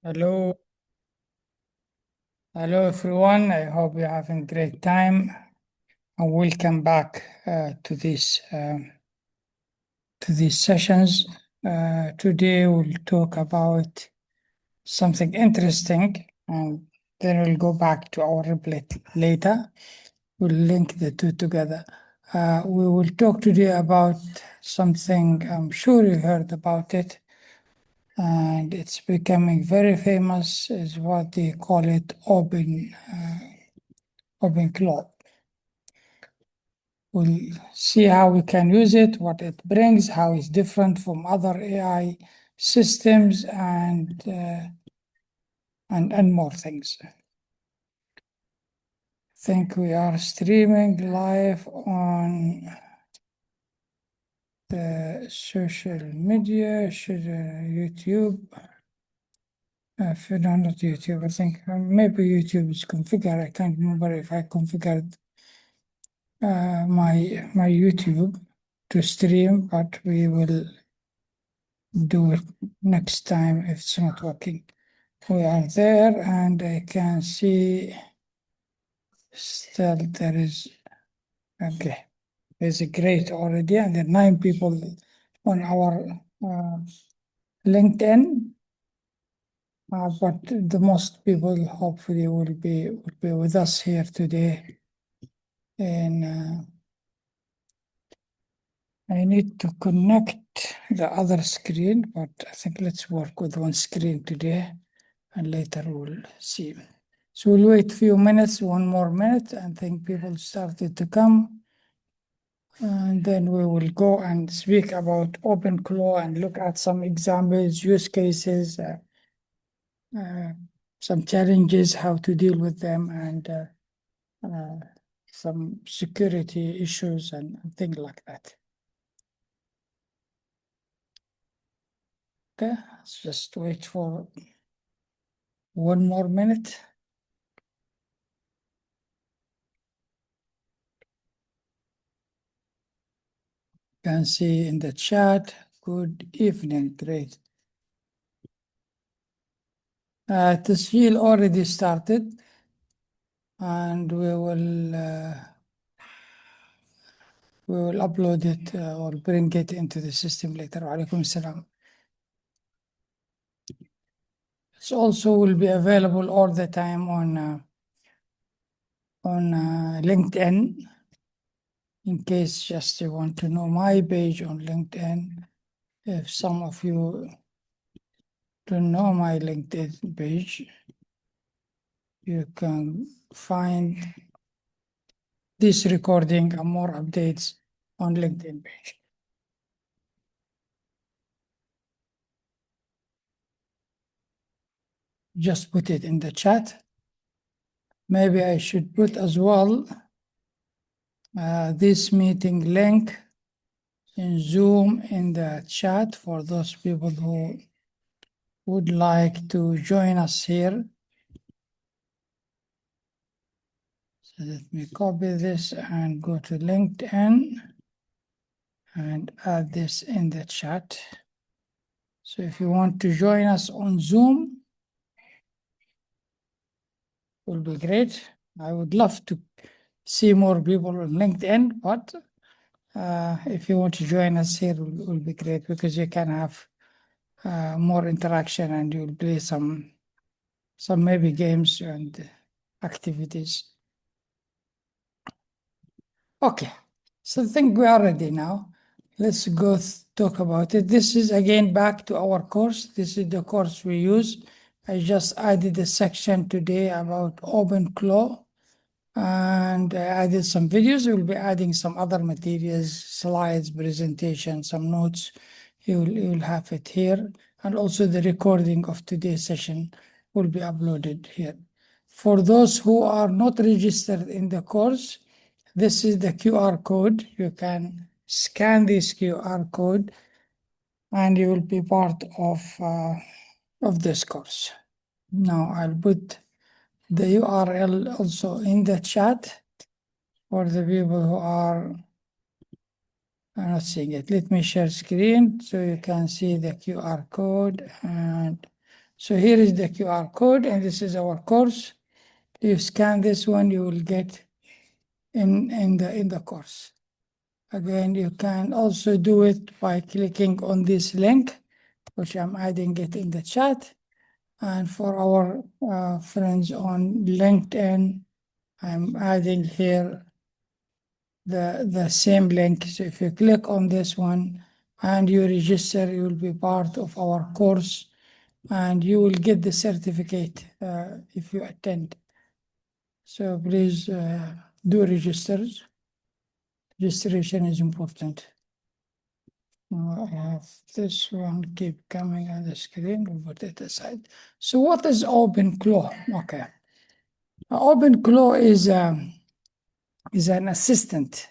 Hello, hello everyone. I hope you're having a great time and welcome back to these sessions. Today we'll talk about something interesting, and then we'll go back to our replit later. We'll link the two together. We will talk today about something I'm sure you heard about it, and it's becoming very famous. Is what they call it OpenClaw. We'll see how we can use it, what it brings, how it's different from other AI systems, and more things. I think we are streaming live on the social media, YouTube. If you don't know YouTube, I think maybe YouTube is configured. I can't remember if I configured my YouTube to stream, but we will do it next time if it's not working. We are there, and I can see still there is, okay, there's a great already, and there are 9 people on our LinkedIn. But the most people hopefully will be with us here today. And I need to connect the other screen, but I think let's work with one screen today, and later we'll see. So we'll wait a few minutes, 1 more minute, and think people started to come. And then we will go and speak about OpenClaw and look at some examples, use cases, some challenges, how to deal with them, and some security issues and things like that. Okay, let's just wait for 1 more minute. You can see in the chat, good evening, great. This field already started, and we will upload it or bring it into the system later. Alaikum salam. It also will be available all the time on LinkedIn. In case just you want to know my page on LinkedIn, if some of you don't know my LinkedIn page, you can find this recording and more updates on LinkedIn page. Just put it in the chat. Maybe I should put as well this meeting link in Zoom in the chat for those people who would like to join us here. So let me copy this and go to LinkedIn and add this in the chat. So if you want to join us on Zoom, it will be great. I would love to see more people on LinkedIn, but if you want to join us here, it will be great because you can have more interaction and you'll play some maybe games and activities. Okay, so I think we are ready now. Let's go talk about it. This is again back to our course. This is the course we use. I just added a section today about OpenClaw, and I added some videos. We'll be adding some other materials, slides, presentation, some notes. You'll have it here, and also the recording of today's session will be uploaded here. For those who are not registered in the course, this is the QR code. You can scan this QR code, and you will be part of this course. Now I'll put the URL also in the chat for the people who are not seeing it. Let me share screen so you can see the QR code. And So here is the QR code, and this is our course. You scan this one, you will get in the course. Again, you can also do it by clicking on this link, which I'm adding it in the chat. And for our friends on LinkedIn, I'm adding here the same link. So if you click on this one and you register, you will be part of our course and you will get the certificate if you attend. So please do register. Registration is important. I have this one keep coming on the screen. We'll put it aside. So what is OpenClaw? Okay. OpenClaw is an assistant,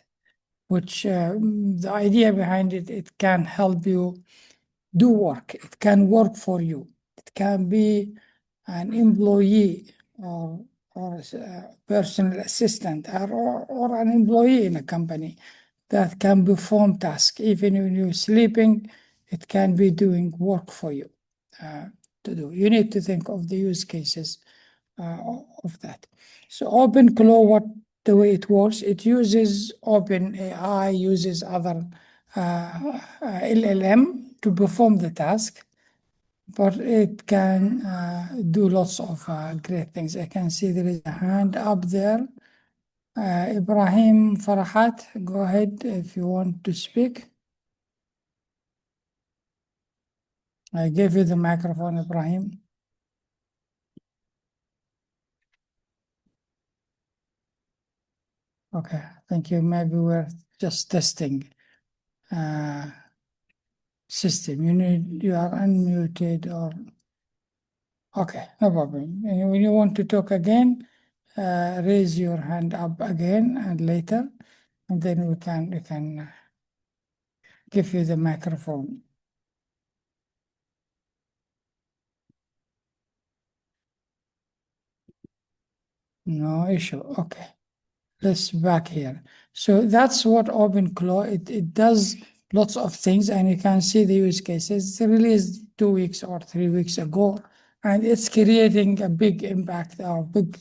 which the idea behind it, it can help you do work. It can work for you. It can be an employee or a personal assistant or an employee in a company that can perform tasks. Even when you're sleeping, it can be doing work for you to do. You need to think of the use cases of that. So OpenClaw, what the way it works, it uses OpenAI, uses other LLM to perform the task, but it can do lots of great things. I can see there is a hand up there. Ibrahim Farahat, go ahead if you want to speak. I gave you the microphone, Ibrahim. Okay, thank you. Maybe we're just testing system. You are unmuted or okay, no problem. And when you want to talk again, raise your hand up again and later, and then we can give you the microphone. No issue. Okay. Let's back here. So that's what OpenClaw, it does lots of things, and you can see the use cases. It's released 2 weeks or 3 weeks ago, and it's creating a big impact or big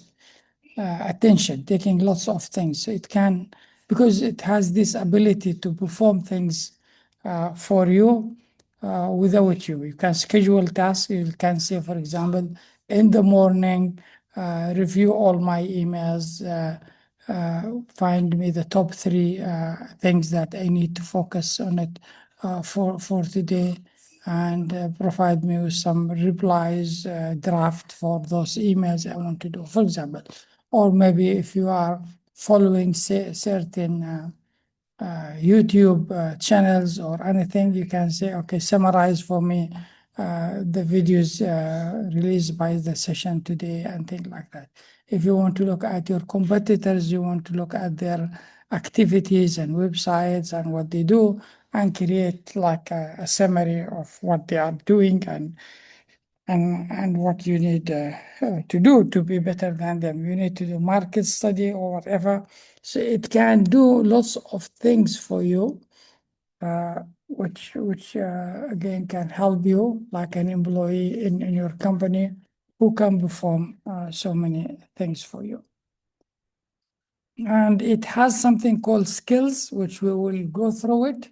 attention, taking lots of things. So it can, because it has this ability to perform things for you without you. You can schedule tasks. You can say, for example, in the morning, review all my emails, find me the top 3 things that I need to focus on it for today, and provide me with some replies, draft for those emails I want to do, for example. Or maybe if you are following certain YouTube channels or anything, you can say, okay, summarize for me the videos released by the session today and things like that. If you want to look at your competitors, you want to look at their activities and websites and what they do and create like a summary of what they are doing and what you need to do to be better than them. You need to do market study or whatever. So it can do lots of things for you, which again can help you like an employee in your company who can perform so many things for you. And it has something called skills, which we will go through it.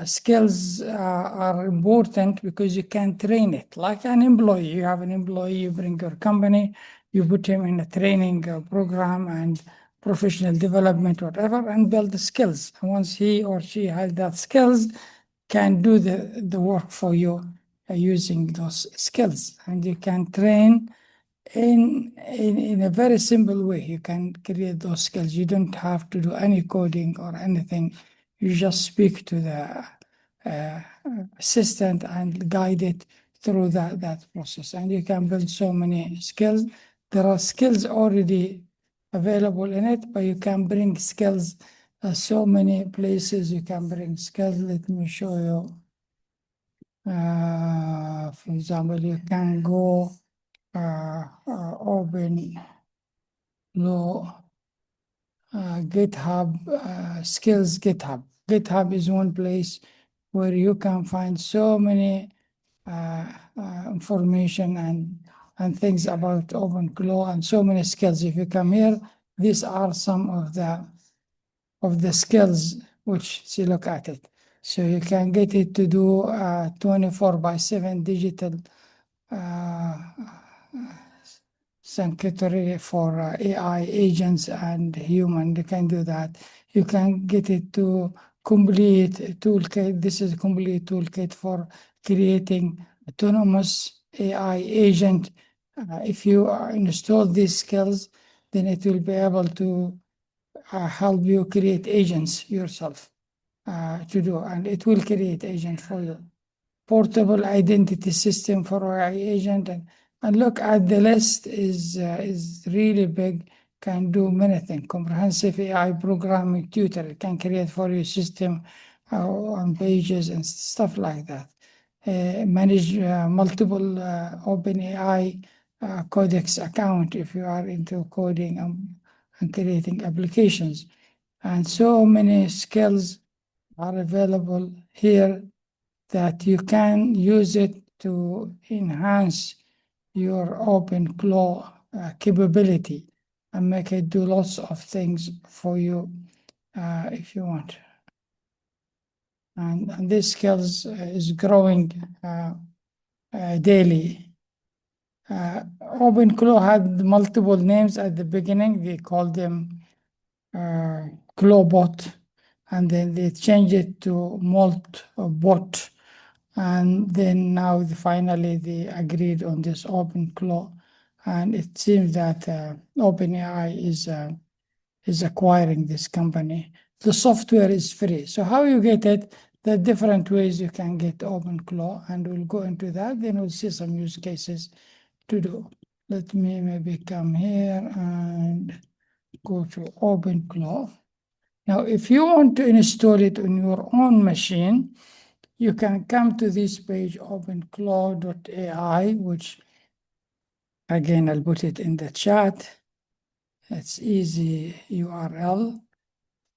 Skills are important because you can train it like an employee. You have an employee, you bring your company, you put him in a training program and professional development, whatever, and build the skills. And once he or she has that skills, can do the work for you using those skills. And you can train in a very simple way. You can create those skills. You don't have to do any coding or anything. You just speak to the assistant and guide it through that process. And you can build so many skills. There are skills already available in it, but you can bring skills so many places you can bring skills. Let me show you. For example, you can go open law GitHub skills. GitHub is one place where you can find so many information and things about OpenClaw and so many skills. If you come here, these are some of the skills which you look at it. So you can get it to do 24/7 digital secretary for AI agents and human. You can do that. You can get it to complete a toolkit. This is a complete toolkit for creating autonomous AI agent. If you install these skills, then it will be able to help you create agents yourself to do, and it will create agent for you. Portable identity system for AI agent, and look at the list is really big. Can do many things. Comprehensive AI programming tutor. It can create for your system on pages and stuff like that. Manage multiple OpenAI codex account if you are into coding and creating applications. And so many skills are available here that you can use it to enhance your OpenClaw capability and make it do lots of things for you if you want. And this skills is growing daily. OpenClaw had multiple names at the beginning. They called them Clawbot, and then they changed it to Maltbot. And then now finally they agreed on this OpenClaw, and it seems that OpenAI is acquiring this company. The software is free. So how you get it? The different ways you can get OpenClaw, and we'll go into that. Then we'll see some use cases to do. Let me maybe come here and go to OpenClaw. Now, if you want to install it on your own machine, you can come to this page, openclaw.ai, which again, I'll put it in the chat. It's easy URL,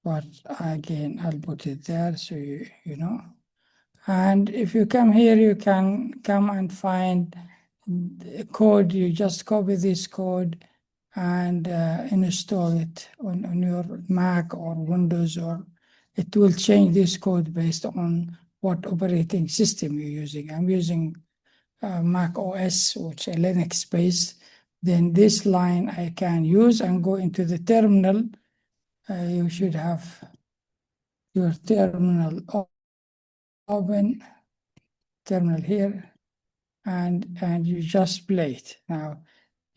but again, I'll put it there so you know. And if you come here, you can come and find the code. You just copy this code and install it on your Mac or Windows, or it will change this code based on what operating system you're using. I'm using Mac OS, which is Linux based. Then this line I can use and go into the terminal. You should have your terminal open, terminal here, and you just play it. Now,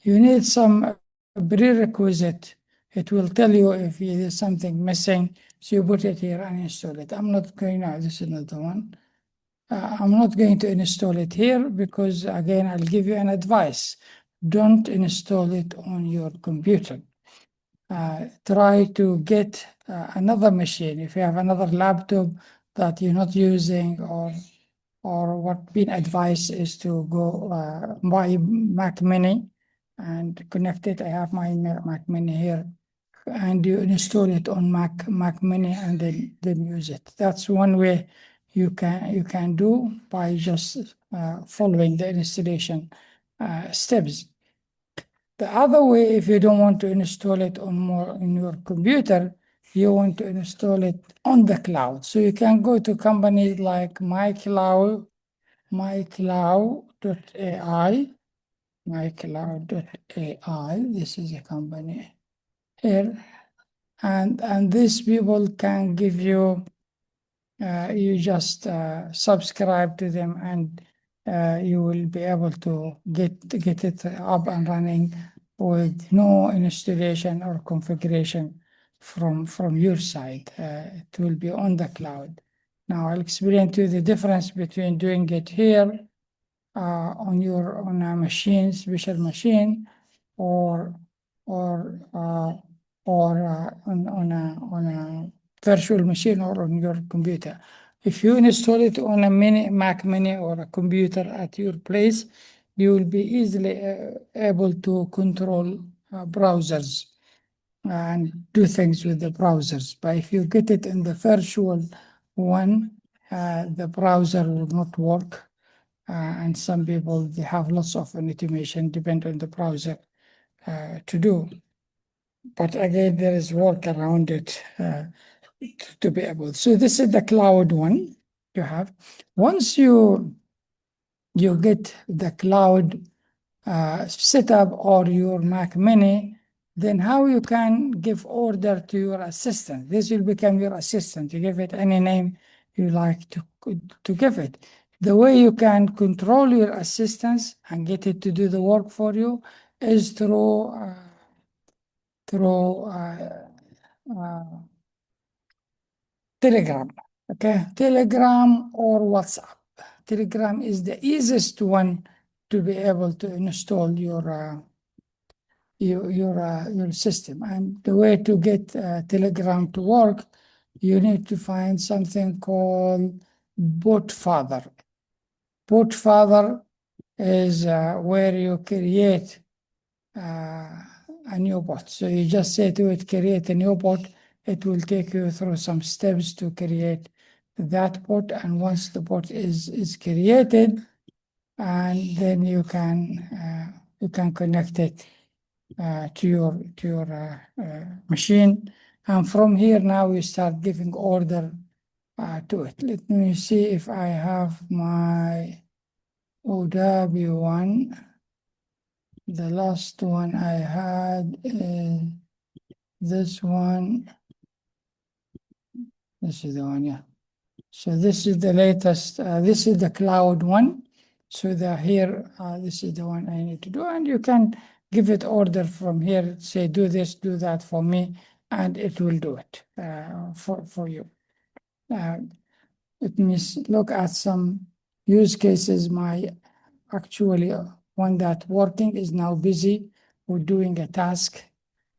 you need some prerequisite. It will tell you if there's something missing, so you put it here and install it. I'm not going now, this is not the one. I'm not going to install it here because, again, I'll give you an advice. Don't install it on your computer. Try to get another machine. If you have another laptop that you're not using, or what being advised is to go buy Mac Mini and connect it. I have my Mac Mini here, and you install it on Mac Mini and then use it. That's one way you can do by just following the installation steps. The other way, if you don't want to install it in your computer, you want to install it on the cloud. So you can go to companies like mycloud.ai, mycloud.ai. This is a company here, and these people can give you. You just subscribe to them, and you will be able to get it up and running with no installation or configuration from your side. It will be on the cloud. Now I'll explain to you the difference between doing it here on a machine, special machine, or on a virtual machine or on your computer. If you install it on a Mac Mini or a computer at your place, you will be easily able to control browsers and do things with the browsers. But if you get it in the virtual one, the browser will not work. and some people, they have lots of automation, depend on the browser to do. But again, there is work around it to be able. So this is the cloud one you have. Once you get the cloud set up or your Mac Mini, then how you can give order to your assistant. This will become your assistant. You give it any name you like to give it. The way you can control your assistants and get it to do the work for you is through Telegram. Okay, Telegram or WhatsApp. Telegram is the easiest one to be able to install your system. And the way to get Telegram to work, you need to find something called Botfather. Botfather is where you create a new bot. So you just say to it, create a new bot. It will take you through some steps to create that bot. And once the bot is created, and then you can connect it to your machine. And from here now you start giving order to it. Let me see if I have my OW1. The last one I had is this one. This is the one, yeah. So this is the latest. This is the cloud one. So here, this is the one I need to do. And you can give it order from here, say, do this, do that for me, and it will do it for you. Let me look at some use cases. Actually, one that working is now busy with doing a task.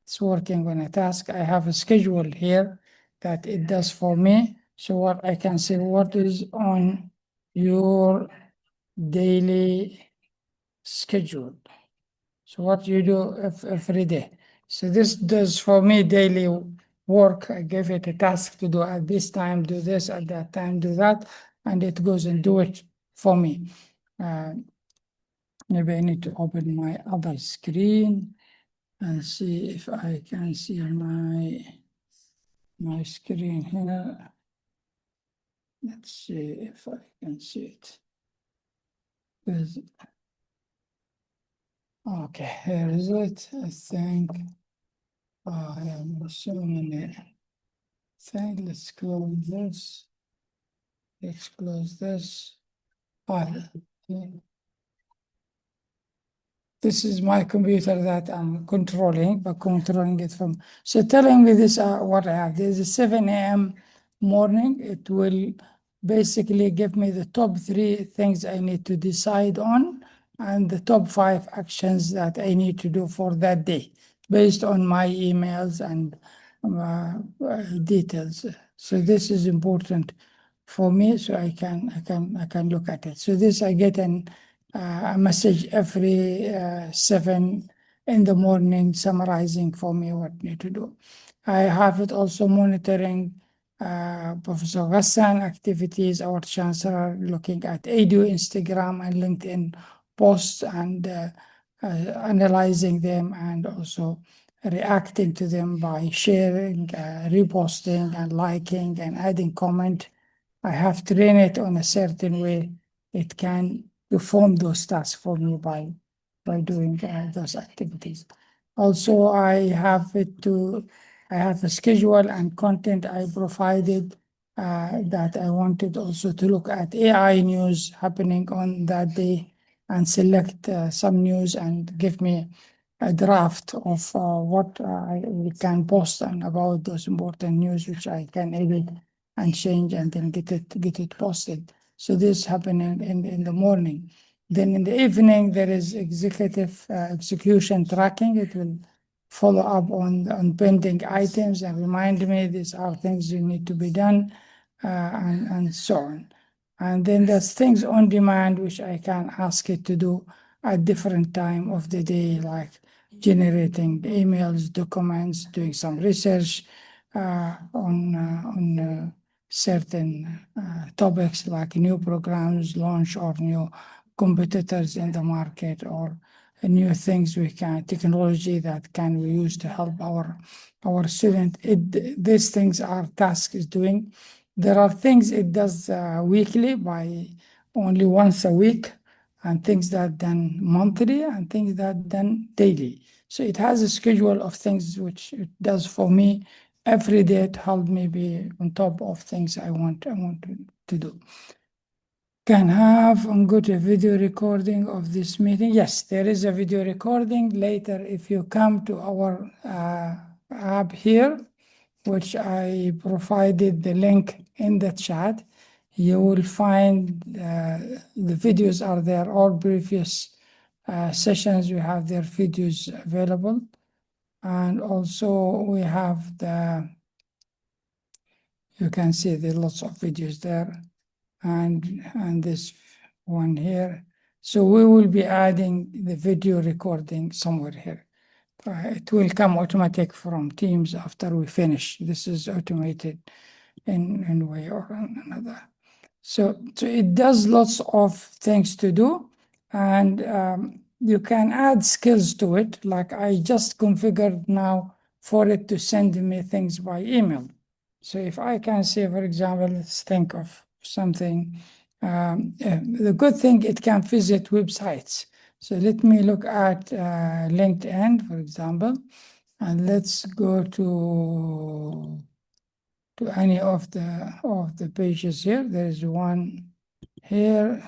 It's working on a task. I have a schedule here that it does for me. So what I can say, what is on your daily schedule? So what you do every day. So this does for me daily work. I give it a task to do at this time, do this, at that time, do that, and it goes and do it for me. Maybe I need to open my other screen and see if I can see my screen here. Let's see if I can see it. Okay, here is it. I think I am so many things. Let's close this. Let's close this. This is my computer that I'm controlling, but controlling it from. So telling me this, what I have. There's a 7 a.m. morning. It will basically give me the top 3 things I need to decide on and the top 5 actions that I need to do for that day based on my emails and details. So this is important for me, so I can look at it. So this I get a message every 7 in the morning summarizing for me what I need to do. I have it also monitoring Professor Ghassan activities, our chancellor, looking at Edu, Instagram, and LinkedIn posts and analyzing them and also reacting to them by sharing, reposting, and liking and adding comment. I have trained it on a certain way. It can perform those tasks for me by doing those activities. Also, I have a schedule and content I provided that I wanted also to look at AI news happening on that day and select some news and give me a draft of what I can post and about those important news, which I can edit and change and then get it posted. So this happening in the morning. Then in the evening, there is executive execution tracking. It will follow up on pending items and remind me these are things you need to be done and so on. And then there's things on demand, which I can ask it to do at different time of the day, like generating emails, documents, doing some research on certain topics like new programs launch or new competitors in the market or new things technology that can we use to help our student. These things are tasks is doing. There are things it does weekly by only once a week, and things that done monthly, and things that done daily. So it has a schedule of things which it does for me every day to help me be on top of things I want to do. Can have and go to video recording of this meeting. Yes, there is a video recording later. If you come to our app here, which I provided the link in the chat, you will find the videos are there. All previous sessions, we have their videos available. And also we have you can see there are lots of videos there, and this one here. So we will be adding the video recording somewhere here. It will come automatic from Teams after we finish. This is automated in one way or another. So it does lots of things to do, and you can add skills to it. Like I just configured now for it to send me things by email. So if I can say, for example, let's think of something. The good thing, it can visit websites. So let me look at LinkedIn, for example, and let's go to any of the pages here. There is one here.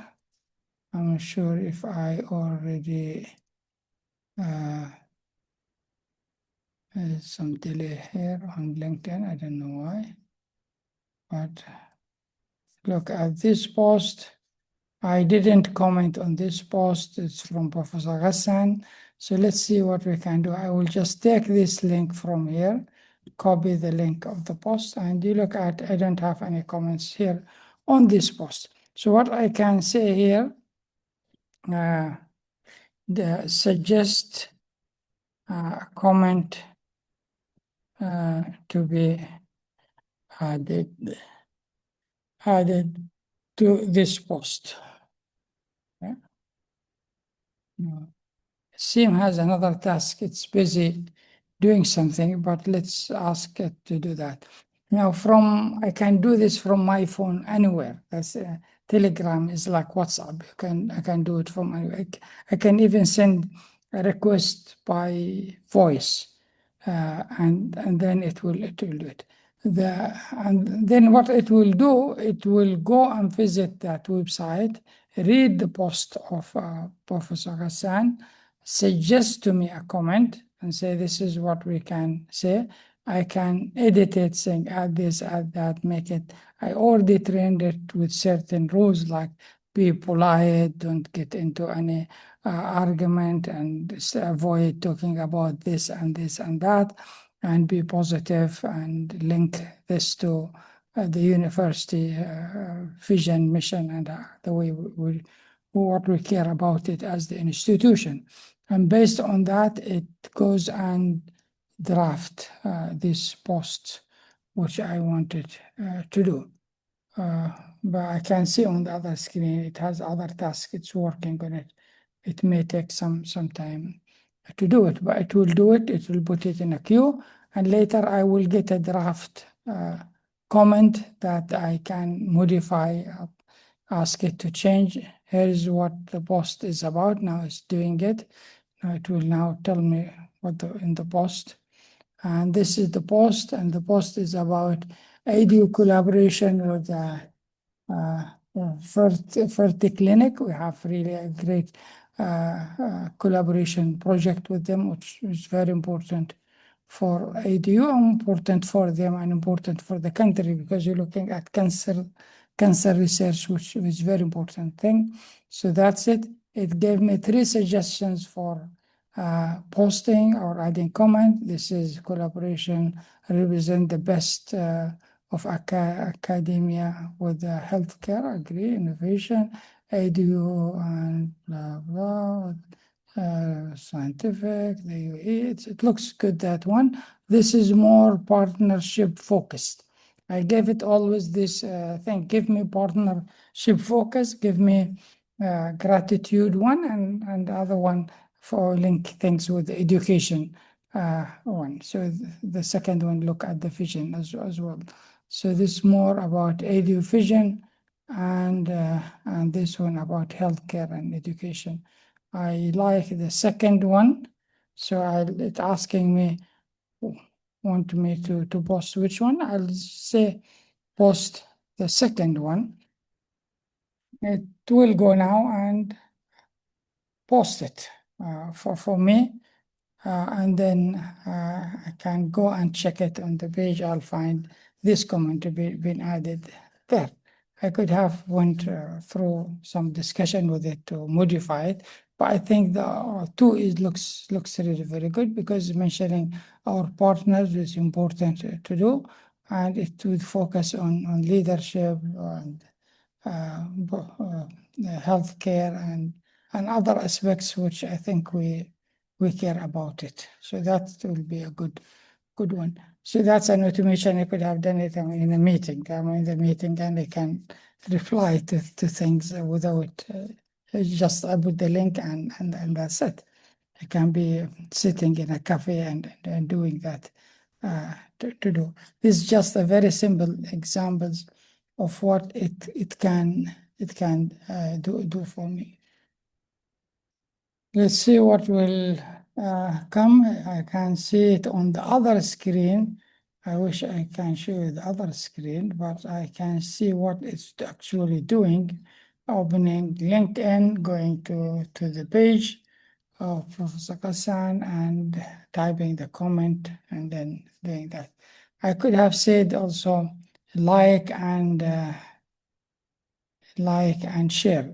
I'm not sure if I already there's some delay here on LinkedIn. I don't know why, but look at this post. I didn't comment on this post. It's from Professor Ghassan. So let's see what we can do. I will just take this link from here, copy the link of the post, and you look at, I don't have any comments here on this post. So what I can say here, suggest comment to be added to this post. Okay. SIEM has another task. It's busy doing something, but let's ask it to do that. Now, I can do this from my phone anywhere. That's Telegram is like WhatsApp. I can do it from anywhere. I can even send a request by voice, and then it will do it. And then what it will do, it will go and visit that website, read the post of Professor Ghassan, suggest to me a comment and say, this is what we can say. I can edit it, saying add this, add that, make it. I already trained it with certain rules, like be polite, don't get into any argument, and avoid talking about this and this and that, and be positive, and link this to the university vision, mission, and the way what we care about it as the institution. And based on that, it goes and draft this post, which I wanted to do. But I can see on the other screen, it has other tasks. It's working on it. It may take some time to do it, but it will do it. It will put it in a queue, and later I will get a draft comment that I can modify, ask it to change. Here is what the post is about. Now it's doing it. Now it will now tell me what in the post. And this is the post, and the post is about IDU collaboration with Ferti Clinic. We have really a great collaboration project with them, which is very important for IDU, important for them, and important for the country, because you're looking at cancer research, which is very important thing. So that's it. It gave me 3 suggestions for posting or adding comment. This is collaboration, represent the best of academia with healthcare, agree, innovation, IDU, and blah, blah, scientific, the UAE. It looks good, that one. This is more partnership focused. I gave it always this thing, give me partnership focus, give me gratitude one, and the other one for link things with the education one. So the second one look at the vision as well. So this more about edu vision, and this one about healthcare and education. I like the second one. So it's asking me, want me to post which one. I'll say post the second one. It will go now and post it for me, and then I can go and check it on the page. I'll find this comment to be been added there. I could have went through some discussion with it to modify it, but I think the two is looks really very good, because mentioning our partners is important to do, and it would focus on leadership and healthcare and other aspects which I think we care about it. So that will be a good one. So that's an automation. I could have done it in a meeting. I'm in the meeting and I can reply to things without just I put the link and that's it. I can be sitting in a cafe and doing that to do. This is just a very simple examples of what it can do for me. Let's see what will come. I can see it on the other screen. I wish I can show you the other screen, but I can see what it's actually doing. Opening LinkedIn, going to the page of Professor Kassan and typing the comment and then doing that. I could have said also like and share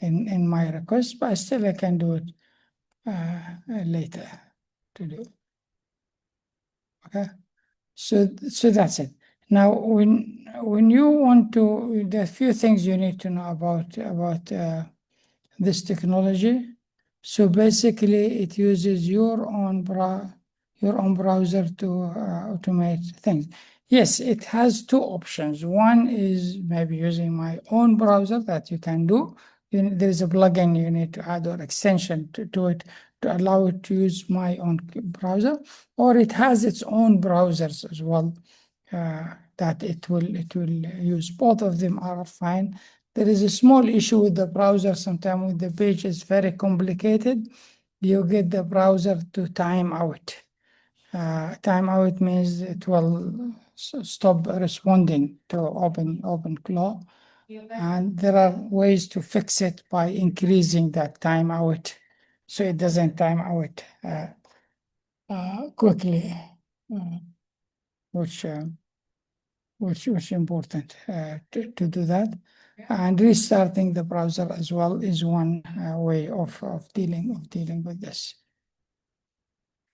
in my request, but still I can do it later to do. Okay, so that's it. Now, when you want to, there are a few things you need to know about this technology. So basically, it uses your own browser to automate things. Yes, it has two options. One is maybe using my own browser that you can do. There is a plugin you need to add or extension to it to allow it to use my own browser, or it has its own browsers as well that it will use. Both of them are fine. There is a small issue with the browser. Sometimes when the page is very complicated, you get the browser to time out. Time out means it will stop responding to OpenClaw. And there are ways to fix it by increasing that time out so it doesn't time out quickly, which important to do that. And restarting the browser as well is one way of dealing with this.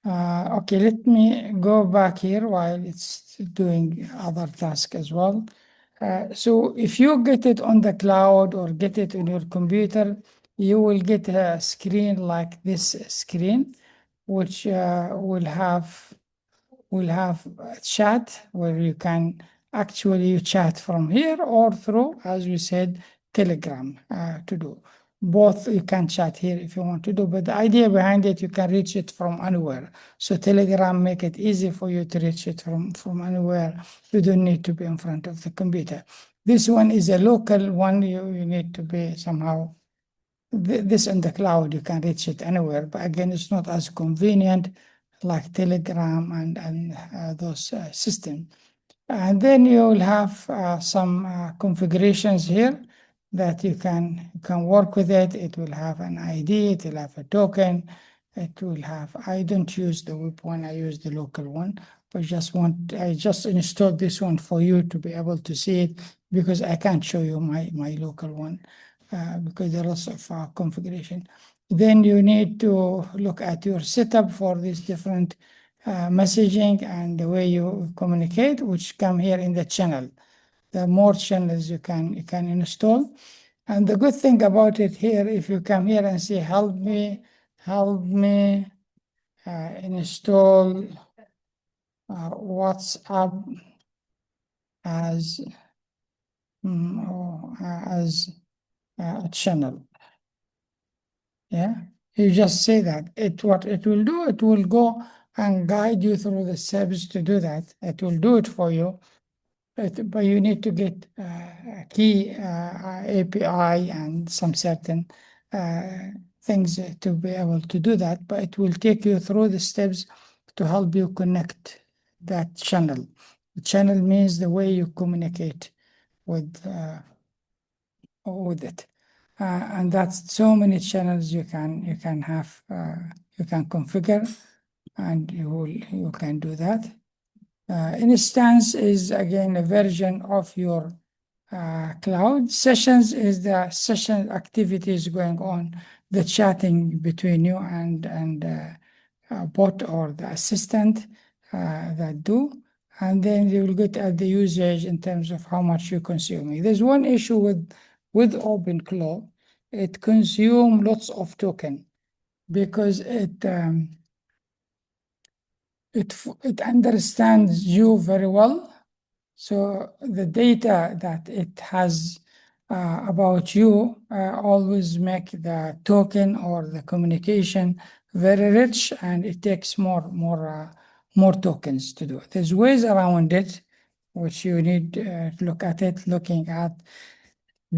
Okay, let me go back here while it's doing other tasks as well. So if you get it on the cloud or get it on your computer, you will get a screen like this screen, which will have a chat where you can actually you chat from here or through, as we said, Telegram to do. Both you can chat here if you want to do, but the idea behind it, you can reach it from anywhere. So Telegram make it easy for you to reach it from anywhere. You don't need to be in front of the computer. This one is a local one. You need to be somehow this in the cloud, you can reach it anywhere, but again, it's not as convenient like Telegram and those systems. And then you will have some configurations here that you can work with it. It will have an ID, it will have a token, it will have, I don't use the web one, I use the local one, but I just installed this one for you to be able to see it, because I can't show you my local one because there are lots of configuration. Then you need to look at your setup for these different messaging and the way you communicate, which come here in the channel. There are more channels you can install. And the good thing about it here, if you come here and say, help me install WhatsApp as channel. Yeah, you just say that. What it will do, it will go and guide you through the steps to do that. It will do it for you. But you need to get a key API and some certain things to be able to do that. But it will take you through the steps to help you connect that channel. The channel means the way you communicate with it. And that's so many channels you can have, you can configure, and you can do that. Instance is again a version of your cloud. Sessions is the session activities going on, the chatting between you and bot or the assistant that do. And then you will get at the usage in terms of how much you're consuming. There's one issue with OpenClaw. It consumes lots of token because it understands you very well. So the data that it has about you always make the token or the communication very rich, and it takes more tokens to do it. There's ways around it, which you need to look at it, looking at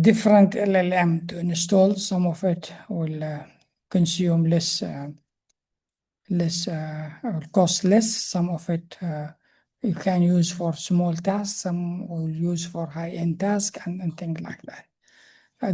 different LLM to install. Some of it will consume less or cost less. Some of it you can use for small tasks, some will use for high-end tasks and things like that.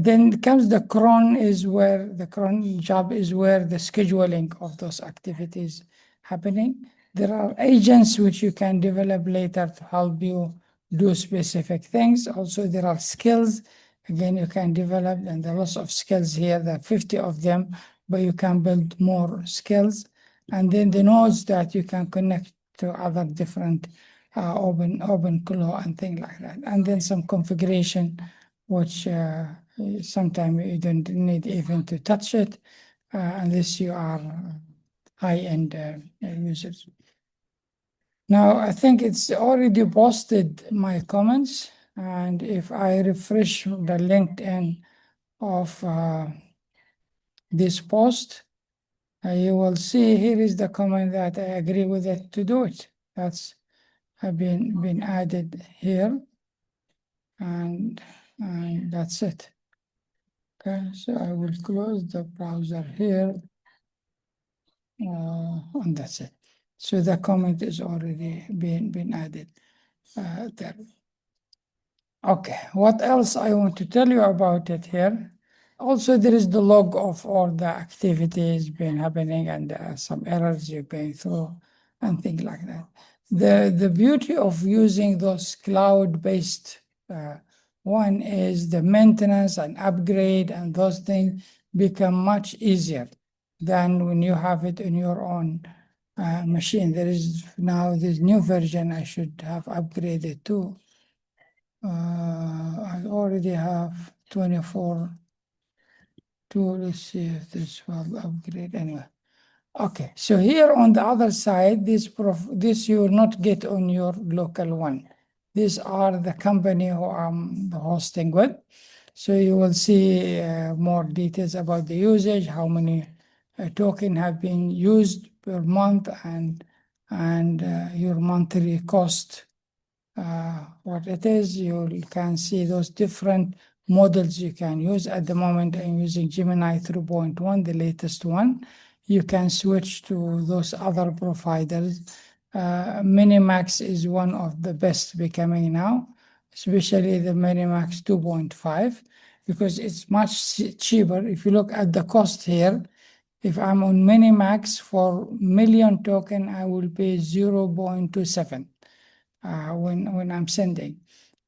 Then comes the cron the cron job is where the scheduling of those activities happening. There are agents which you can develop later to help you do specific things. Also, there are skills. Again, you can develop, and there are lots of skills here. There are 50 of them, but you can build more skills. And then the nodes that you can connect to other different OpenClaw and things like that. And then some configuration, which sometimes you don't need even to touch it unless you are high-end users. Now, I think it's already posted my comments, and if I refresh the LinkedIn of this post, you will see here is the comment that I agree with it to do it. That's been added here, and that's it. Okay, so I will close the browser here, and that's it. So the comment is already been added there. Okay, what else I want to tell you about it here? Also, there is the log of all the activities been happening and some errors you're going through and things like that. The beauty of using those cloud-based one is the maintenance and upgrade and those things become much easier than when you have it in your own machine. There is now this new version I should have upgraded to. I already have 24 let's see if this will upgrade anyway. Okay, so here on the other side, this you will not get on your local one. These are the company who I'm hosting with. So you will see more details about the usage, how many token have been used per month, and your monthly cost. What it is, you can see those different models you can use. At the moment, I'm using Gemini 3.1, the latest one. You can switch to those other providers. Minimax is one of the best becoming now, especially the Minimax 2.5, because it's much cheaper. If you look at the cost here, if I'm on Minimax for million token, I will pay 0.27 when I'm sending.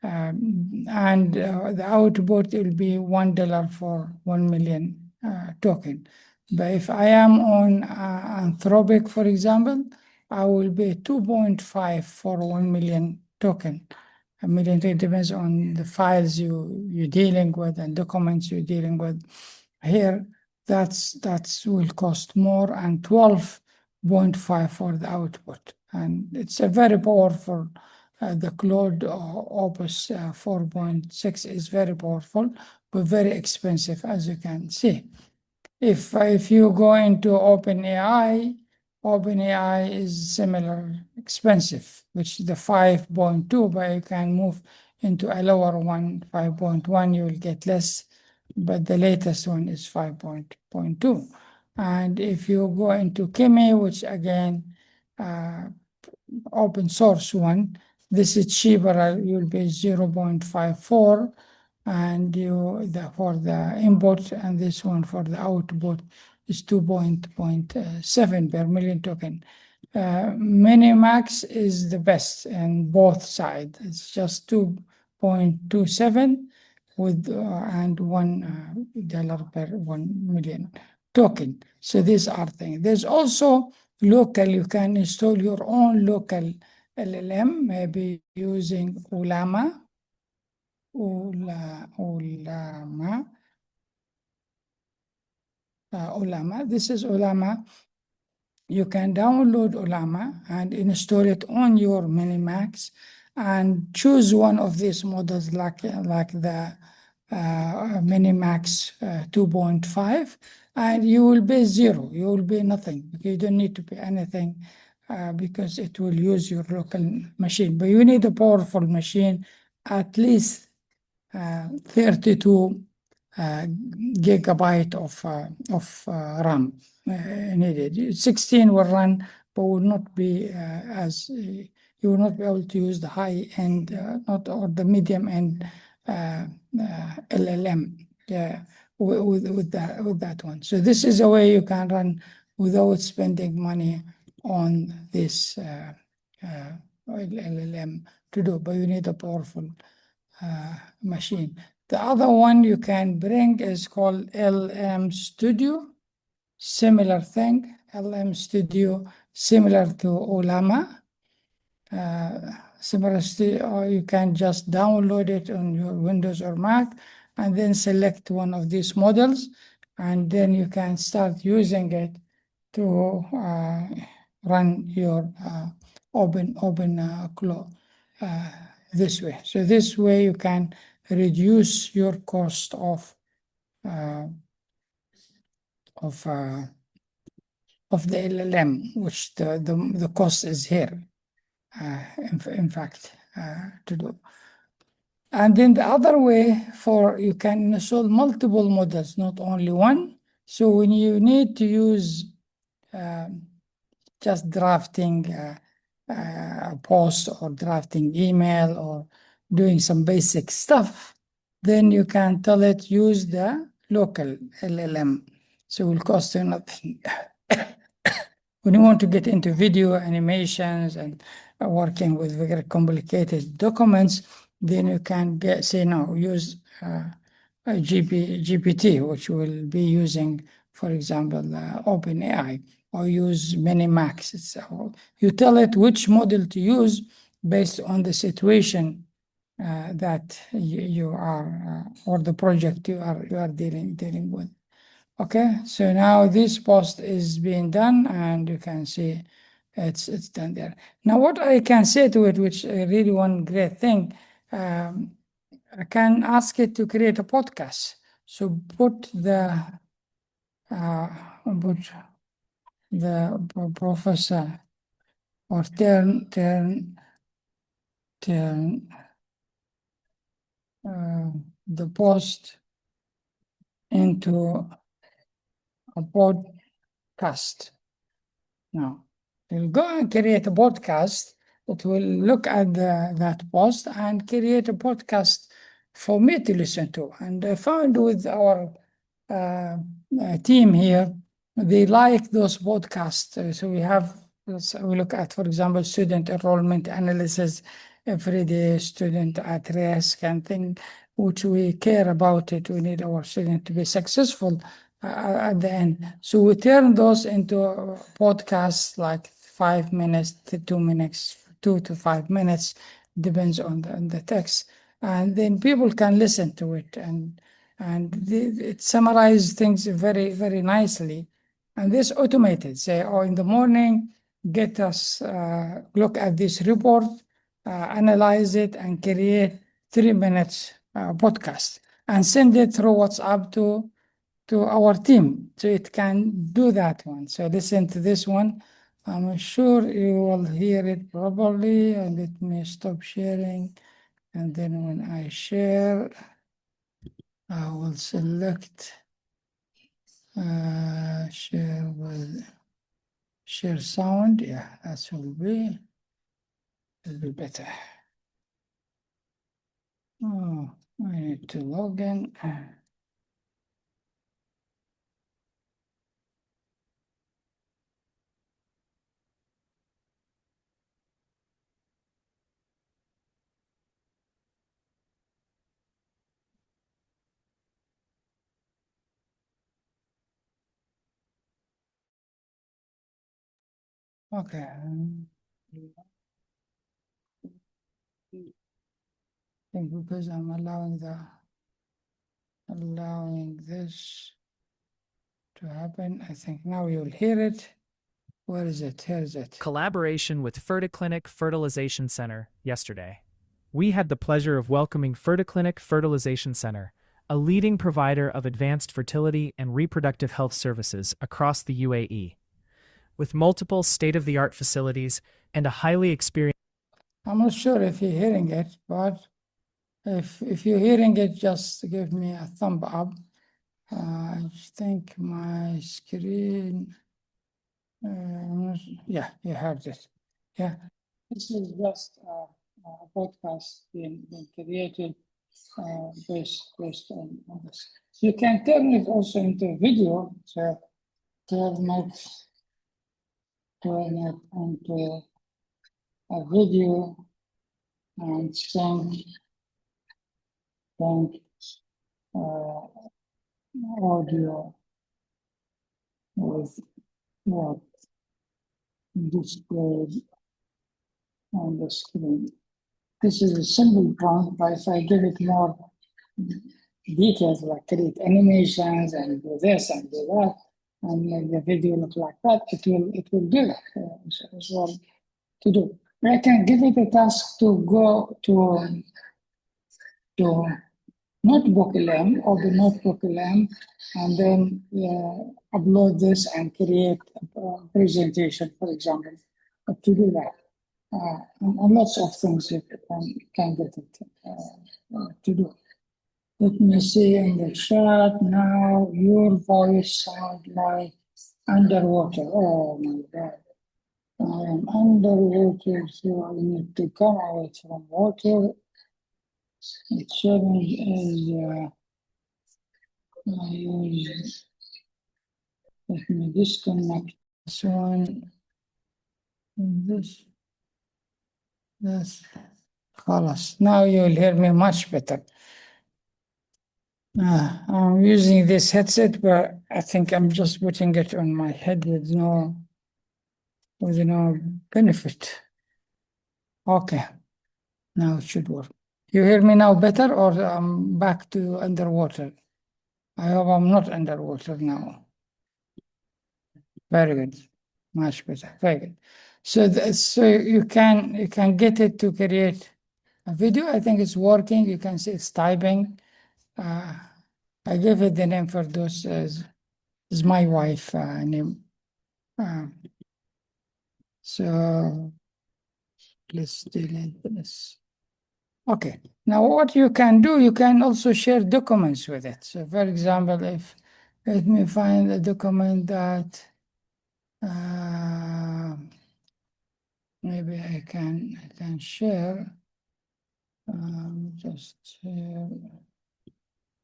And the output will be $1 for 1 million token. But if I am on Anthropic, for example, I will pay 2.5 for 1 million token. A million depends on the files you're dealing with and documents you're dealing with. Here, that's will cost more, and 12.5 for the output. And it's a very powerful the Claude Opus 4.6 is very powerful, but very expensive, as you can see. If you go into OpenAI, OpenAI is similar expensive, which the 5.2, but you can move into a lower one, 5.1, you will get less, but the latest one is 5.2. And if you go into Kimi, which again, open source one, this is cheaper, you'll be 0.54, and for the input, and this one for the output is 2.7 per million token. Minimax is the best in both sides. It's just 2.27 with and $1 per 1 million token. So these are things. There's also local, you can install your own local LLM, maybe using Ulama. Ulama. This is Ulama. You can download Ulama and install it on your Minimax and choose one of these models like the Minimax 2.5, and you will pay zero. You will pay nothing. You don't need to pay anything because it will use your local machine. But you need a powerful machine, at least 32 gigabyte of RAM needed. 16 will run, but will not be you will not be able to use the high end, not or the medium end LLM with that one. So this is a way you can run without spending money on this LLM to do, but you need a powerful machine. The other one you can bring is called LM Studio. Similar thing, LM Studio, similar to Olama. Or you can just download it on your Windows or Mac and then select one of these models, and then you can start using it to run your OpenClaw this way. So this way you can reduce your cost of the LLM, which the cost is here, in fact, to do. And then the other way you can install multiple models, not only one. So when you need to use just drafting a post or drafting email or doing some basic stuff, then you can tell it use the local LLM. So it will cost you nothing. When you want to get into video animations and working with very complicated documents, then you can say no, use GPT, which will be using, for example, OpenAI, or use Minimax. So you tell it which model to use based on the situation that you are, or the project you are dealing with. Okay, so now this post is being done, and you can see it's done there. Now, what I can say to it, which really one great thing, I can ask it to create a podcast. So put the professor, or turn the post into a podcast. Now, we'll go and create a podcast. It will look at that post and create a podcast for me to listen to. And I found with our team here, they like those podcasts. So we look at, for example, student enrollment analysis, everyday student at risk, and things which we care about it. We need our students to be successful at the end. So we turn those into podcasts, like 5 minutes to 2 minutes, 2 to 5 minutes, depends on the text. And then people can listen to it, and it summarizes things very, very nicely. And this automated, say, in the morning, get us, look at this report, analyze it and create 3 minutes podcast and send it through WhatsApp to our team, so it can do that one. So listen to this one. I'm sure you will hear it properly. And let me stop sharing. And then when I share, I will select share with share sound. Yeah, that will be a little better. Oh, I need to log in. Okay. I think because I'm allowing this to happen, I think now you'll hear it. Where is it? Here is it. Collaboration with Ferticlinic Fertilization Center yesterday. We had the pleasure of welcoming Ferticlinic Fertilization Center, a leading provider of advanced fertility and reproductive health services across the UAE. With multiple state-of-the-art facilities and a highly experienced... I'm not sure if you're hearing it, but if you're hearing it, just give me a thumb up. I think my screen, yeah, you heard it. Yeah, this is just a podcast being created based on this. You can turn it also into video, so turn it into a video and sync audio with what displayed on the screen. This is a simple prompt, but if I give it more details, like create animations and do this and do that, and make the video look like that, it will do that as well to do. I can give it a task to go to Notebook LM, open Notebook LM, and then upload this and create a presentation, for example, to do that. And lots of things you can get it to do. Let me see in the chat now. Your voice sounds like underwater. Oh my God. I am underwater, so I need to come out from water. The challenge is I use, let me disconnect this one. This. خلاص. Now you'll hear me much better. I'm using this headset, but I think I'm just putting it on my head with no benefit. Okay, now it should work. You hear me now better, or I'm back to underwater? I hope I'm not underwater now. Very good, much better. Very good. So you can get it to create a video. I think it's working. You can see it's typing. I gave it the name for those as is my wife name. So let's delete this. Okay. Now what you can do, you can also share documents with it. So for example, if let me find a document that maybe I can share. Just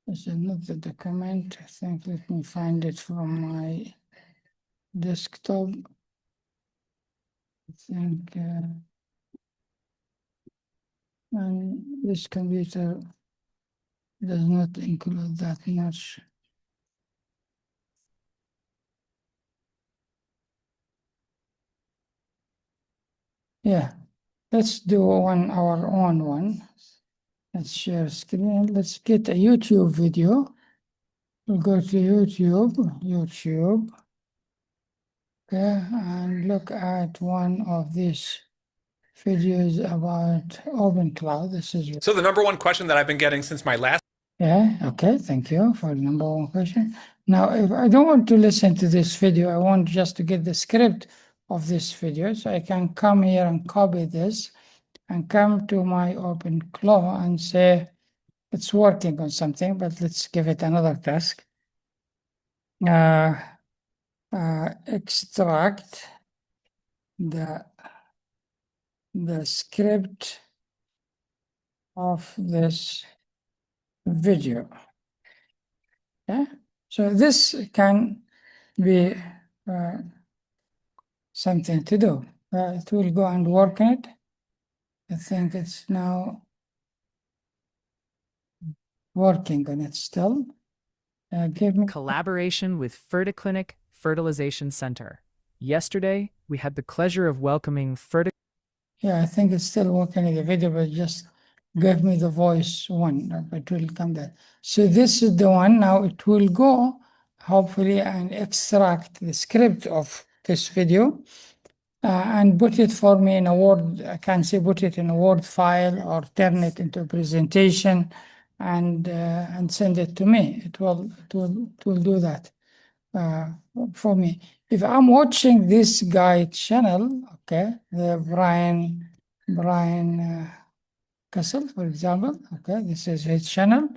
this is not the document. I think let me find it from my desktop. I think, and this computer does not include that much. Yeah, let's do our own one. Let's share screen. Let's get a YouTube video. We'll go to YouTube. Okay, and look at one of these videos about OpenClaw. This is So the number one question that I've been getting since my last yeah, okay, thank you for the number one question. Now, if I don't want to listen to this video, I want just to get the script of this video. So I can come here and copy this and come to my OpenClaw and say it's working on something, but let's give it another task. Extract the script of this video. Yeah, so this can be something to do. It will go and work on it. I think it's now working on it still. Give me Collaboration with Ferticlinic Fertilization Center. Yesterday, we had the pleasure of welcoming yeah, I think it's still working in the video, but just give me the voice one, it will come there. So this is the one. Now it will go, hopefully, and extract the script of this video and put it for me in a Word. I can say put it in a Word file or turn it into a presentation and send it to me. It will do that for me. If I'm watching this guy channel, okay, the Brian Castle, for example, okay, this is his channel.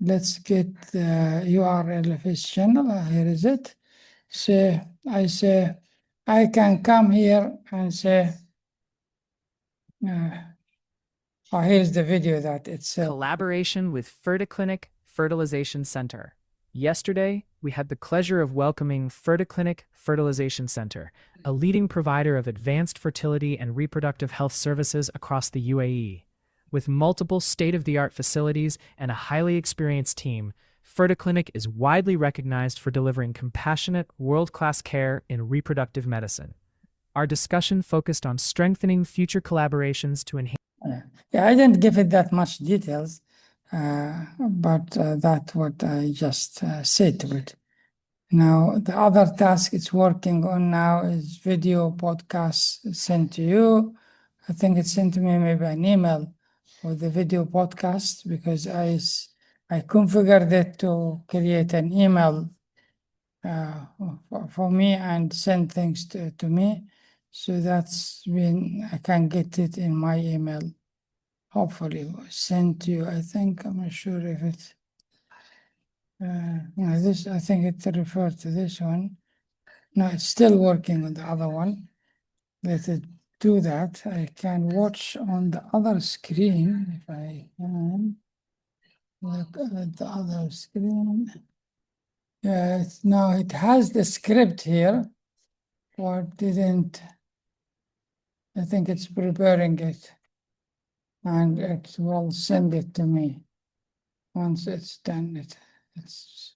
Let's get the URL of his channel. Here is it. So I say, I can come here and say, here's the video that it's collaboration with Ferticlinic Fertilization Center. Yesterday, we had the pleasure of welcoming Ferticlinic Fertilization Center, a leading provider of advanced fertility and reproductive health services across the UAE. With multiple state-of-the-art facilities and a highly experienced team, Ferticlinic is widely recognized for delivering compassionate, world-class care in reproductive medicine. Our discussion focused on strengthening future collaborations to enhance. yeah, I didn't give it that much details, but that's what I just said to it. Now, the other task it's working on now is video podcast sent to you. I think it sent me maybe an email with the video podcast because I configured it to create an email for me and send things to me. So that's when I can get it in my email. Hopefully sent to you. I think I'm not sure if it's this. I think it refers to this one. No, it's still working on the other one. Let it do that. I can watch on the other screen if I can. Look at the other screen. Yeah, now it has the script here. What didn't? I think it's preparing it, and it will send it to me once it's done. It's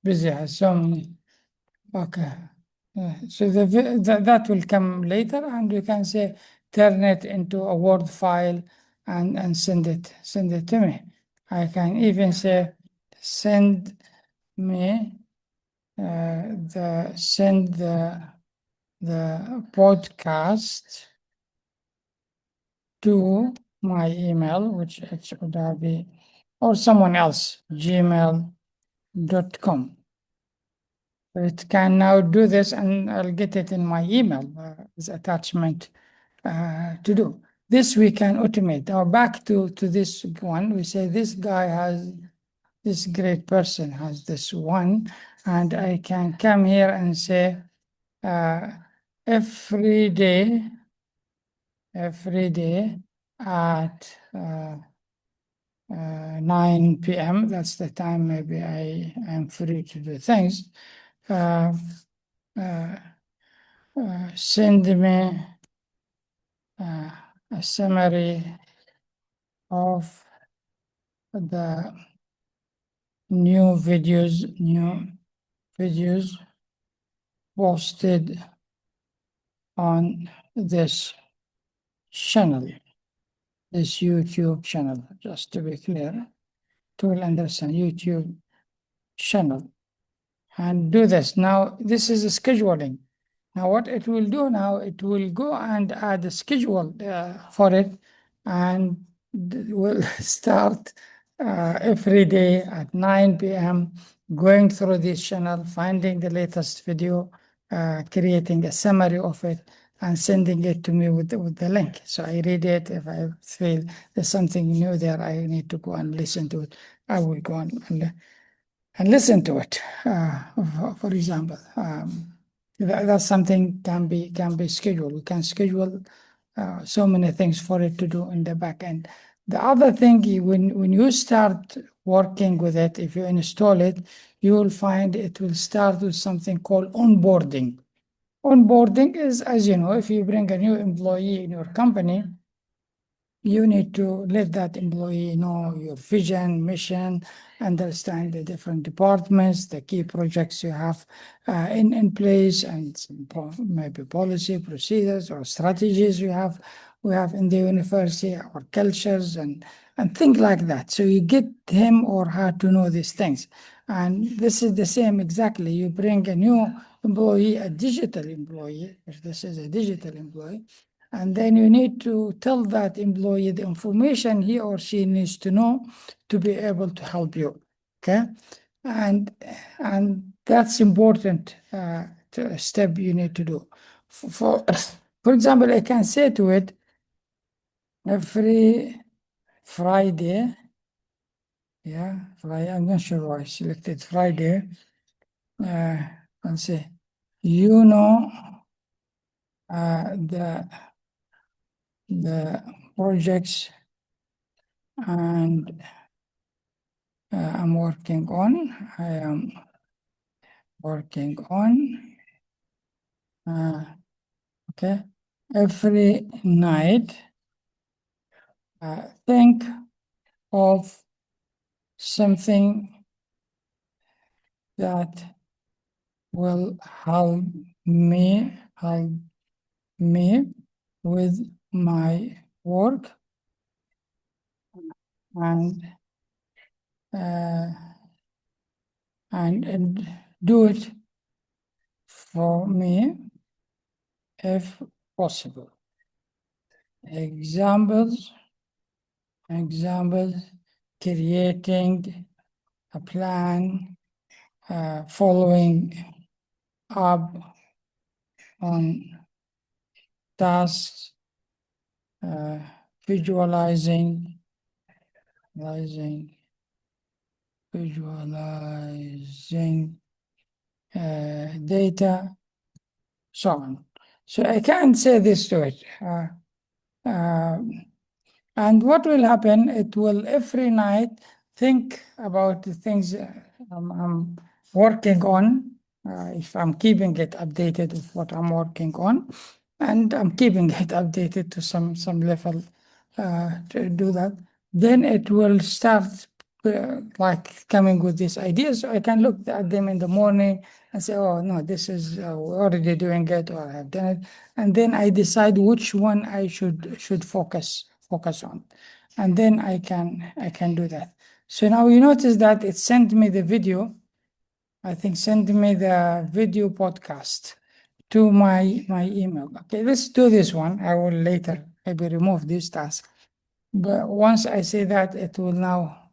busy. Has so many. Okay. So that will come later, and you can say turn it into a Word file and send it to me. I can even say send me send the podcast to my email, which it should be, or someone else, gmail.com. It can now do this, and I'll get it in my email as attachment to do. This we can automate. Now back to this one, we say this guy has, this great person has this one, and I can come here and say every day at 9 p.m. That's the time maybe I am free to do things. Send me a summary of the new videos posted on this channel, this YouTube channel, just to be clear, to understand YouTube channel, and do this. Now, this is scheduling. Now, what it will do now, it will go and add a schedule for it, and will start every day at 9 p.m. going through this channel, finding the latest video, creating a summary of it, and sending it to me with the link. So I read it. If I feel there's something new there, I need to go and listen to it. I will go and listen to it. For example, that's something can be scheduled. We can schedule so many things for it to do in the back end. The other thing, when you start working with it, if you install it, you will find it will start with something called onboarding. Onboarding is, as you know, if you bring a new employee in your company, you need to let that employee know your vision, mission, understand the different departments, the key projects you have in place, and maybe policy, procedures, or strategies we have in the university, our cultures, and things like that. So you get him or her to know these things. And this is the same exactly. You bring a new employee, a digital employee, if this is a digital employee, and then you need to tell that employee the information he or she needs to know to be able to help you. Okay, and that's important step you need to do. For example, I can say to it every Friday. Yeah, Friday. I'm not sure why I selected Friday. Let's see. You know, the projects and I'm working on. I am working on. Okay. Every night, think of something that will help me with my work, and do it for me if possible. Examples, creating a plan, following up on tasks, visualizing data, so on. So I can say this to it. And what will happen, it will every night think about the things I'm working on, if I'm keeping it updated with what I'm working on, and I'm keeping it updated to some level to do that. Then it will start like coming with these ideas. So I can look at them in the morning and say, oh, no, this is we're already doing it, or I have done it. And then I decide which one I should focus on. And then I can do that. So now you notice that it sent me the video. I think send me the video podcast to my email. Okay, let's do this one. I will later maybe remove this task. But once I say that, it will now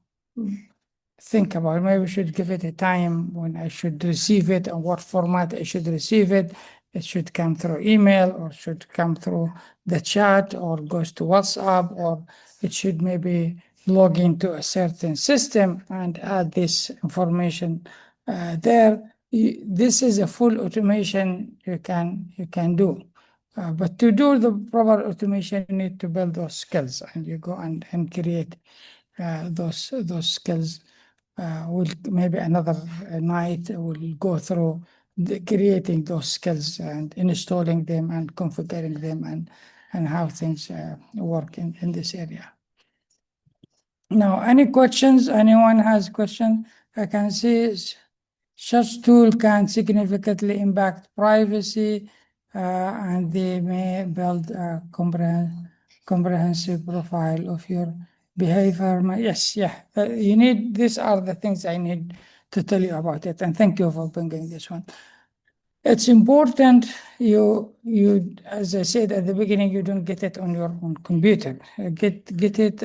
think about it. Maybe we should give it a time when I should receive it and what format I should receive it. It should come through email, or should come through the chat, or goes to WhatsApp, or it should maybe log into a certain system and add this information there. This is a full automation you can do. But to do the proper automation, you need to build those skills, and you go and create those skills. We'll maybe another night we'll go through creating those skills and installing them and configuring them, and how things work in this area. Now, any questions? Anyone has question? I can see such tool can significantly impact privacy, and they may build a comprehensive profile of your behavior. Yes, yeah. You need, these are the things I need to tell you about it. And thank you for bringing this one. It's important you as I said at the beginning, you don't get it on your own computer. Get it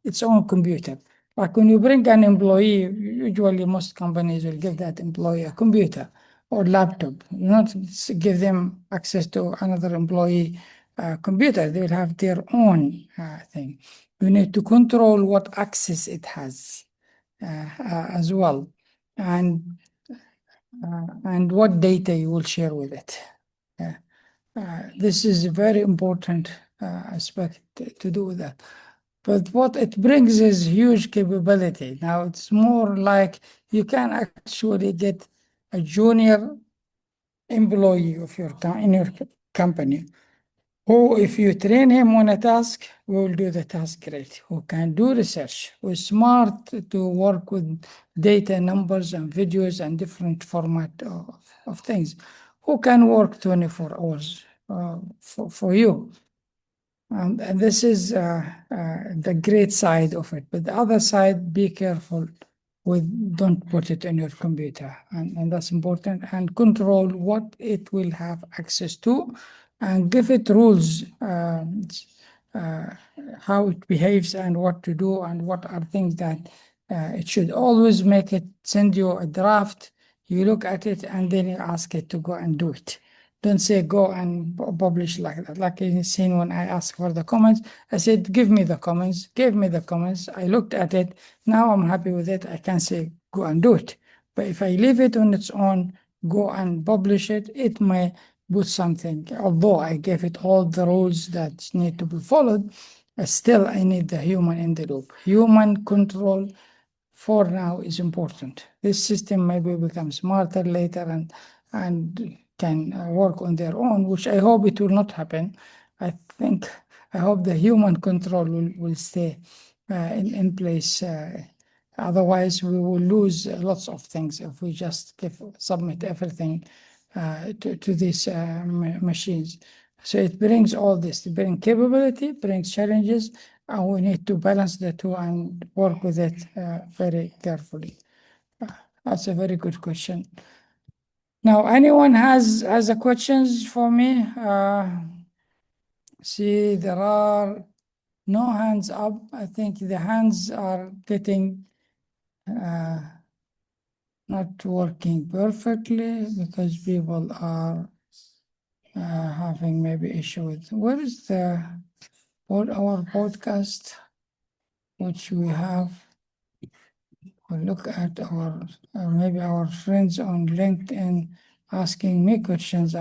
its own computer. Like when you bring an employee, usually most companies will give that employee a computer or laptop. You not give them access to another employee computer. They will have their own thing. You need to control what access it has as well, and what data you will share with it. This is a very important aspect to do with that. But what it brings is huge capability. Now it's more like you can actually get a junior employee of your in your company who, if you train him on a task, will do the task great, who can do research, who is smart to work with data, numbers, and videos, and different format of things, who can work 24 hours for you. And this is the great side of it. But the other side, be careful with, don't put it in your computer. And that's important. And control what it will have access to, and give it rules, how it behaves and what to do, and what are things that it should always make it, send you a draft, you look at it, and then you ask it to go and do it. Don't say go and publish like that. Like in the scene when I asked for the comments, I said, give me the comments, give me the comments. I looked at it. Now I'm happy with it. I can say, go and do it. But if I leave it on its own, go and publish it, it may put something. Although I gave it all the rules that need to be followed, still I need the human in the loop. Human control for now is important. This system maybe become smarter later and can work on their own, which I hope it will not happen. I hope the human control will stay in place. Otherwise, we will lose lots of things if we just submit everything to these machines. So it brings all this. It brings capability, brings challenges, and we need to balance the two and work with it very carefully. That's a very good question. Now, anyone has a questions for me? See, there are no hands up. I think the hands are getting not working perfectly because people are having maybe issue with. Where is our podcast, which we have? We'll look at maybe our friends on LinkedIn asking me questions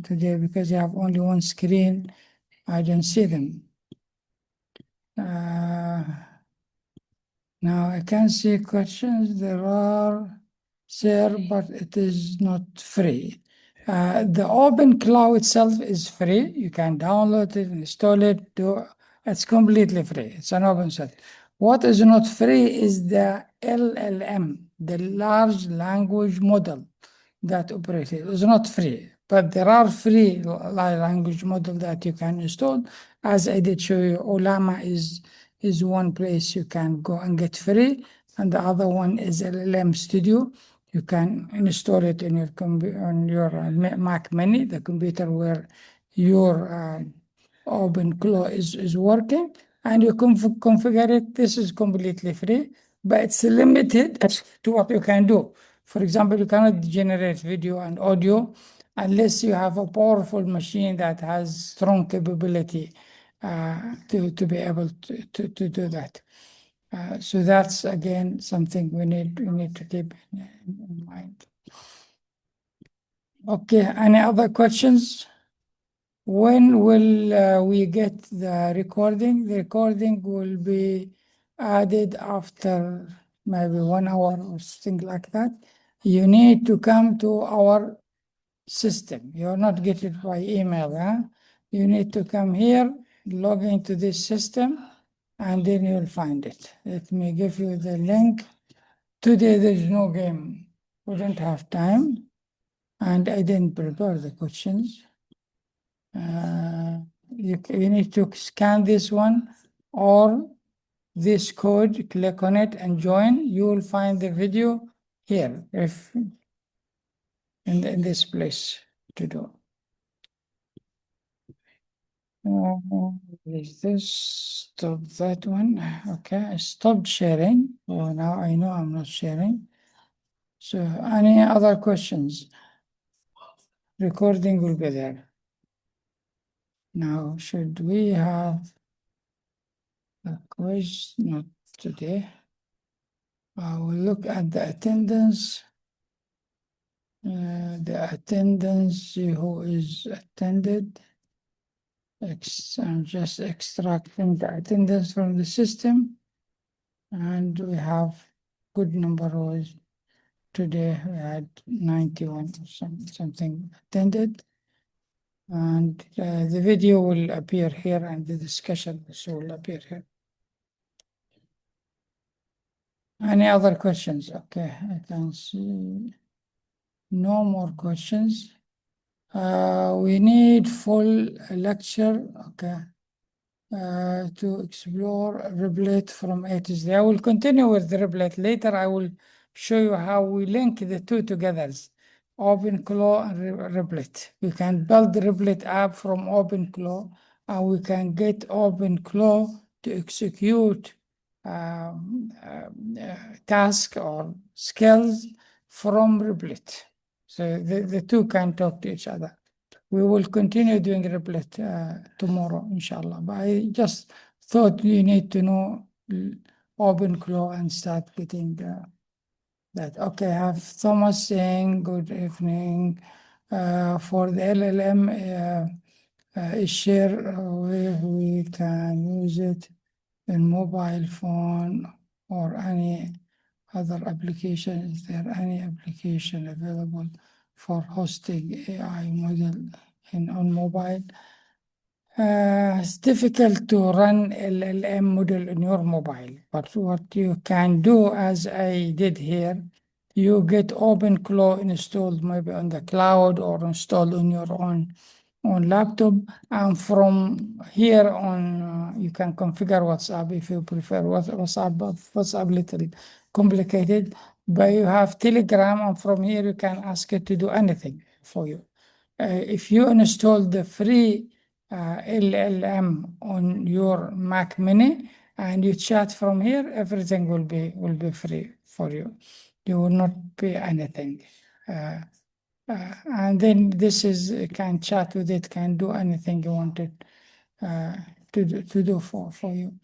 today, because they have only one screen. I don't see them. Now I can see questions. There are, sir, but it is not free. The OpenClaw itself is free. You can download it, install it, it's completely free. It's an open source. What is not free is the LLM, the large language model that operates. It is not free, but there are free large language model that you can install. As I did show you, Olama is one place you can go and get free, and the other one is LLM Studio. You can install it in your on your Mac Mini, the computer where your OpenClaw is working, and you can configure it. This is completely free, but it's limited to what you can do. For example, you cannot generate video and audio unless you have a powerful machine that has strong capability to be able to do that. So that's again something we need to keep in mind. Okay, any other questions? When will we get the recording? The recording will be added after maybe 1 hour or something like that. You need to come to our system. You're not getting it by email, huh? You need to come here, log into this system, and then you'll find it. Let me give you the link. Today there's no game. We don't have time, and I didn't prepare the questions. You need to scan this one or this code, click on it and join. You will find the video here. If in this place to do. Is this stop that one? Okay, I stopped sharing. So now I know I'm not sharing. So any other questions? Recording will be there. Now, should we have a quiz? Not today. I will look at the attendance. The attendance, who is attended. I'm just extracting the attendance from the system. And we have good number was today we had 91 or something attended. And the video will appear here and the discussion also will appear here. Any other questions? Okay, I can see no more questions. We need full lecture, okay, to explore Replit from A to Z. I will continue with the Replit. Later, I will show you how we link the two together, OpenClaw and Replit. We can build the Replit app from OpenClaw, and we can get OpenClaw to execute task or skills from Replit. So the two can talk to each other. We will continue doing Replit tomorrow, inshallah. But I just thought you need to know OpenClaw and start getting that. Okay, I have Thomas saying good evening. For the LLM, share where we can use it in mobile phone or any other application. Is there any application available for hosting AI model on mobile? It's difficult to run LLM model in your mobile, but what you can do, as I did here, you get OpenClaw installed maybe on the cloud or installed on your own laptop, and from here on you can configure WhatsApp if you prefer WhatsApp, but WhatsApp little complicated. But you have Telegram, and from here you can ask it to do anything for you. If you install the free LLM on your Mac Mini and you chat from here, everything will be free for you. You will not pay anything. And then this is can chat with it, can do anything you wanted to do for you.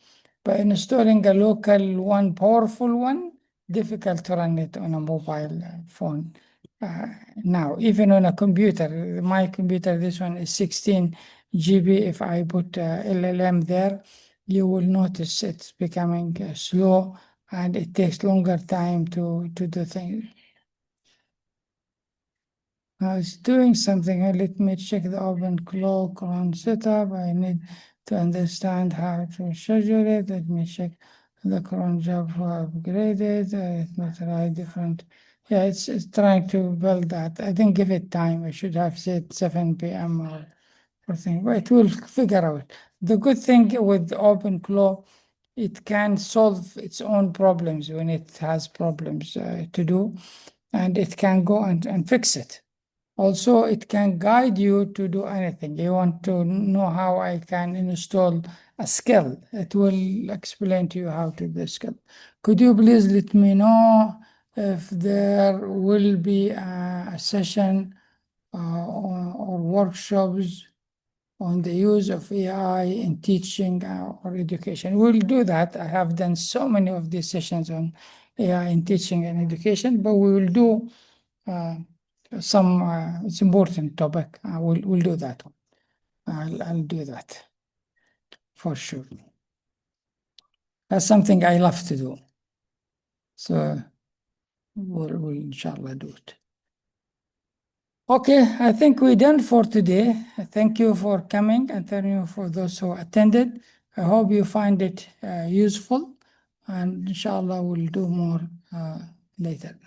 But installing a local one, powerful one, difficult to run it on a mobile phone. Now, even on a computer, my computer, this one is 16 GB. If I put LLM there, you will notice it's becoming slow and it takes longer time to do things. I was doing something. Let me check the OpenClaw cron setup. I need to understand how to schedule it. Let me check the cron job upgraded. Let me try different. Yeah, it's trying to build that. I didn't give it time. I should have said 7 p.m. or something. But it will figure out. The good thing with OpenClaw, it can solve its own problems when it has problems to do, and it can go and fix it. Also, it can guide you to do anything. You want to know how I can install a skill. It will explain to you how to do the skill. Could you please let me know if there will be a session or workshops on the use of AI in teaching or education? We'll do that. I have done so many of these sessions on AI in teaching and education, but we will do some it's important topic. We'll do that one. I'll do that for sure. That's something I love to do. So we'll inshallah do it. Okay, I think we're done for today. Thank you for coming, and thank you for those who attended. I hope you find it useful, and inshallah we'll do more later.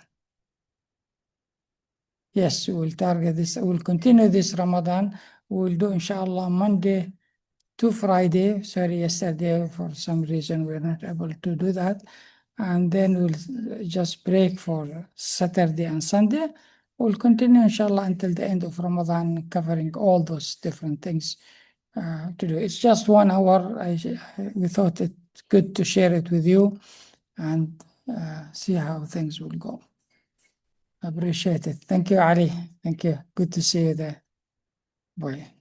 Yes, we'll target this. We'll continue this Ramadan. We'll do inshallah Monday to Friday. Sorry, yesterday for some reason we're not able to do that. And then we'll just break for Saturday and Sunday. We'll continue, inshallah, until the end of Ramadan, covering all those different things to do. It's just 1 hour. We thought it good to share it with you and see how things will go. Appreciate it. Thank you, Ali. Thank you. Good to see you there. Bye.